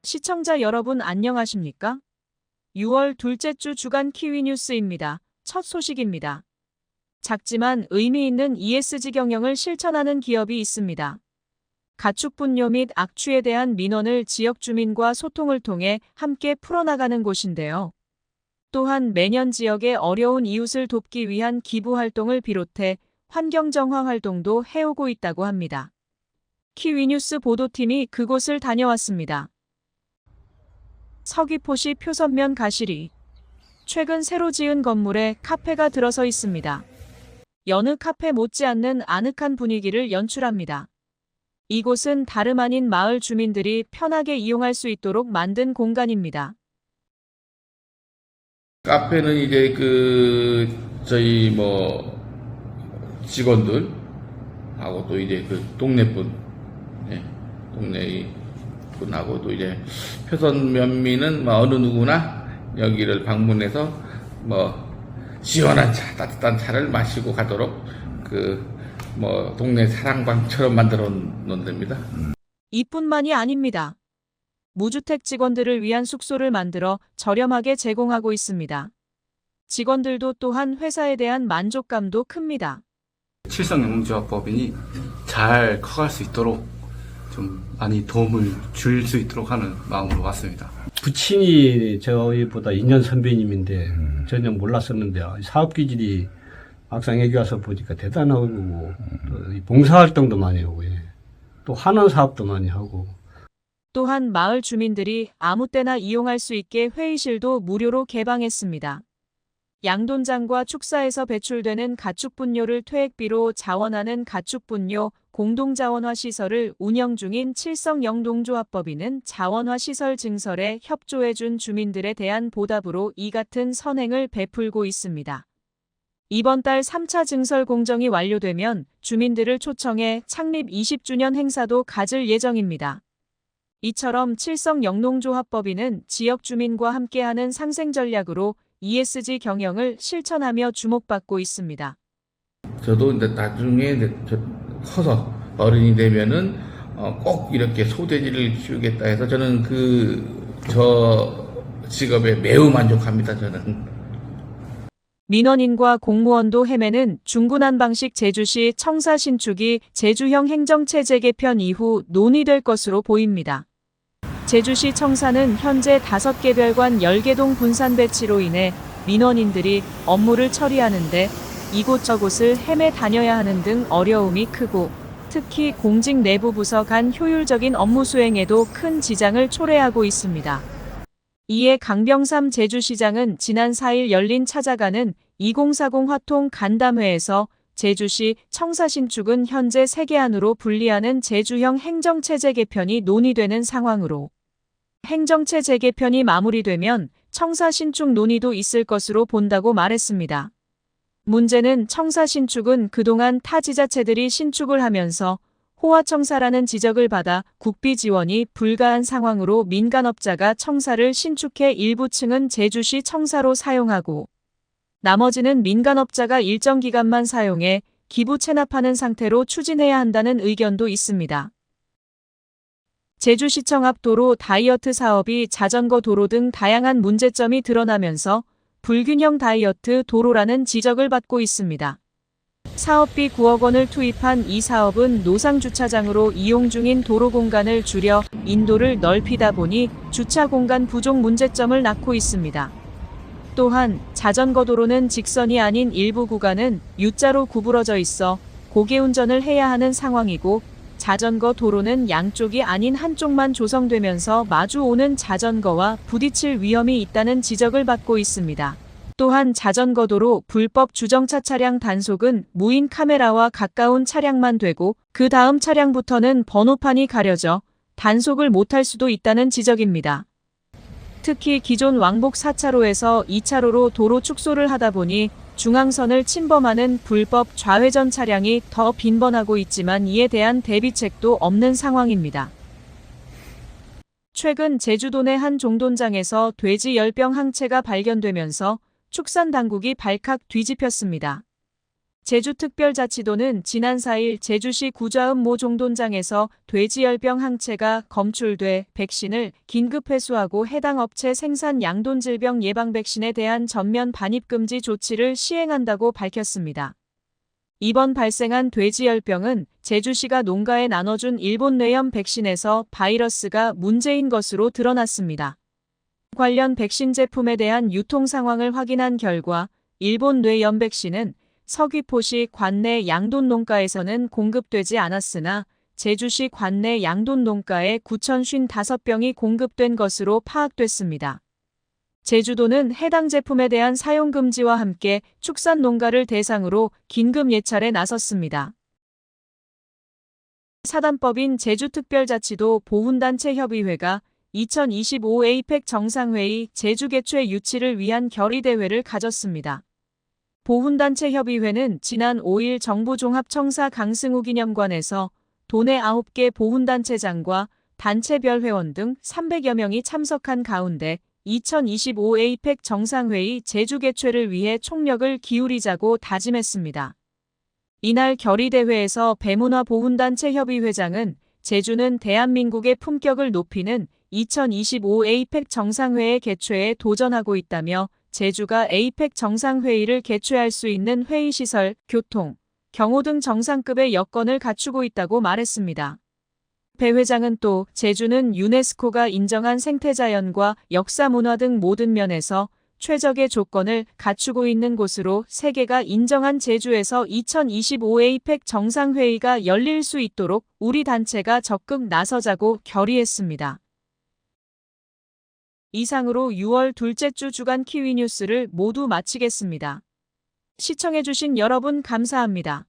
시청자 여러분 안녕하십니까? 6월 둘째 주 주간 키위뉴스입니다. 첫 소식입니다. 작지만 의미 있는 ESG 경영을 실천하는 기업이 있습니다. 가축분뇨 및 악취에 대한 민원을 지역 주민과 소통을 통해 함께 풀어나가는 곳인데요. 또한 매년 지역의 어려운 이웃을 돕기 위한 기부 활동을 비롯해 환경정화 활동도 해오고 있다고 합니다. 키위뉴스 보도팀이 그곳을 다녀왔습니다. 서귀포시 표선면 가시리. 최근 새로 지은 건물에 카페가 들어서 있습니다. 여느 카페 못지않는 아늑한 분위기를 연출합니다. 이곳은 다름 아닌 마을 주민들이 편하게 이용할 수 있도록 만든 공간입니다. 카페는 이제 저희 직원들 하고 또 이제 동네 분, 동네 분하고 또 이제 표선면민은 어느 누구나 여기를 방문해서 시원한 차, 따뜻한 차를 마시고 가도록 동네 사랑방처럼 만들어 놓은 데입니다. 이뿐만이 아닙니다. 무주택 직원들을 위한 숙소를 만들어 저렴하게 제공하고 있습니다. 직원들도 또한 회사에 대한 만족감도 큽니다. 칠성영농조합법인이 잘 커갈 수 있도록 좀 많이 도움을 줄 수 있도록 하는 마음으로 왔습니다. 부친이 저희보다 2년 선배님인데 전혀 몰랐었는데 사업 기질이 막상 여기 와서 보니까 대단하고 또 봉사활동도 많이 하고 또 환원 사업도 많이 하고 또한 마을 주민들이 아무 때나 이용할 수 있게 회의실도 무료로 개방했습니다. 양돈장과 축사에서 배출되는 가축분뇨를 퇴액비로 자원하는 가축분뇨 공동자원화 시설을 운영 중인 칠성영농조합법인은 자원화 시설 증설에 협조해준 주민들에 대한 보답으로 이 같은 선행을 베풀고 있습니다. 이번 달 3차 증설 공정이 완료되면 주민들을 초청해 창립 20주년 행사도 가질 예정입니다. 이처럼 칠성영농조합법인은 지역 주민과 함께하는 상생 전략으로 ESG 경영을 실천하며 주목받고 있습니다. 저도 이제 나중에 커서 어른이 되면은 꼭 이렇게 소돼지를 키우겠다 해서 저는 저 직업에 매우 만족합니다. 저는. 민원인과 공무원도 헤매는 중구난 방식 제주시 청사 신축이 제주형 행정체제 개편 이후 논의될 것으로 보입니다. 제주시 청사는 현재 5개별관 10개동 분산 배치로 인해 민원인들이 업무를 처리하는데 이곳저곳을 헤매 다녀야 하는 등 어려움이 크고 특히 공직 내부 부서 간 효율적인 업무 수행에도 큰 지장을 초래하고 있습니다. 이에 강병삼 제주시장은 지난 4일 열린 찾아가는 2040 화통 간담회에서 제주시 청사 신축은 현재 세계안으로 분리하는 제주형 행정체제 개편이 논의되는 상황으로 행정체제 개편이 마무리되면 청사 신축 논의도 있을 것으로 본다고 말했습니다. 문제는 청사 신축은 그동안 타 지자체들이 신축을 하면서 호화청사라는 지적을 받아 국비 지원이 불가한 상황으로 민간업자가 청사를 신축해 일부 층은 제주시 청사로 사용하고 나머지는 민간업자가 일정 기간만 사용해 기부 체납하는 상태로 추진해야 한다는 의견도 있습니다. 제주시청 앞 도로 다이어트 사업이 자전거 도로 등 다양한 문제점이 드러나면서 불균형 다이어트 도로라는 지적을 받고 있습니다. 사업비 9억 원을 투입한 이 사업은 노상주차장으로 이용 중인 도로 공간을 줄여 인도를 넓히다 보니 주차 공간 부족 문제점을 낳고 있습니다. 또한 자전거 도로는 직선이 아닌 일부 구간은 U자로 구부러져 있어 고개운전을 해야 하는 상황이고 자전거 도로는 양쪽이 아닌 한쪽만 조성되면서 마주 오는 자전거와 부딪힐 위험이 있다는 지적을 받고 있습니다. 또한 자전거 도로 불법 주정차 차량 단속은 무인 카메라와 가까운 차량만 되고 그 다음 차량부터는 번호판이 가려져 단속을 못할 수도 있다는 지적입니다. 특히 기존 왕복 4차로에서 2차로로 도로 축소를 하다 보니 중앙선을 침범하는 불법 좌회전 차량이 더 빈번하고 있지만 이에 대한 대비책도 없는 상황입니다. 최근 제주도 내 한 종돈장에서 돼지 열병 항체가 발견되면서 축산 당국이 발칵 뒤집혔습니다. 제주특별자치도는 지난 4일 제주시 구좌읍 모 종돈장에서 돼지열병 항체가 검출돼 백신을 긴급 회수하고 해당 업체 생산 양돈질병 예방 백신에 대한 전면 반입 금지 조치를 시행한다고 밝혔습니다. 이번 발생한 돼지열병은 제주시가 농가에 나눠준 일본 뇌염 백신에서 바이러스가 문제인 것으로 드러났습니다. 관련 백신 제품에 대한 유통 상황을 확인한 결과 일본 뇌염 백신은 서귀포시 관내 양돈 농가에서는 공급되지 않았으나 제주시 관내 양돈 농가에 9,055병이 공급된 것으로 파악됐습니다. 제주도는 해당 제품에 대한 사용 금지와 함께 축산 농가를 대상으로 긴급 예찰에 나섰습니다. 사단법인 제주특별자치도 보훈단체협의회가 2025 에이펙 정상회의 제주 개최 유치를 위한 결의대회를 가졌습니다. 보훈단체협의회는 지난 5일 정부 종합청사 강승우 기념관에서 도내 9개 보훈단체장과 단체별 회원 등 300여 명이 참석한 가운데 2025 에이펙 정상회의 제주 개최를 위해 총력을 기울이자고 다짐했습니다. 이날 결의대회에서 배문화 보훈단체협의회장은 제주는 대한민국의 품격을 높이는 2025 에이펙 정상회의 개최에 도전하고 있다며 제주가 에이펙 정상회의를 개최할 수 있는 회의시설, 교통, 경호 등 정상급의 여건을 갖추고 있다고 말했습니다. 배 회장은 또 제주는 유네스코가 인정한 생태자연과 역사문화 등 모든 면에서 최적의 조건을 갖추고 있는 곳으로 세계가 인정한 제주에서 2025 에이펙 정상회의가 열릴 수 있도록 우리 단체가 적극 나서자고 결의했습니다. 이상으로 6월 둘째 주 주간 키위뉴스를 모두 마치겠습니다. 시청해주신 여러분 감사합니다.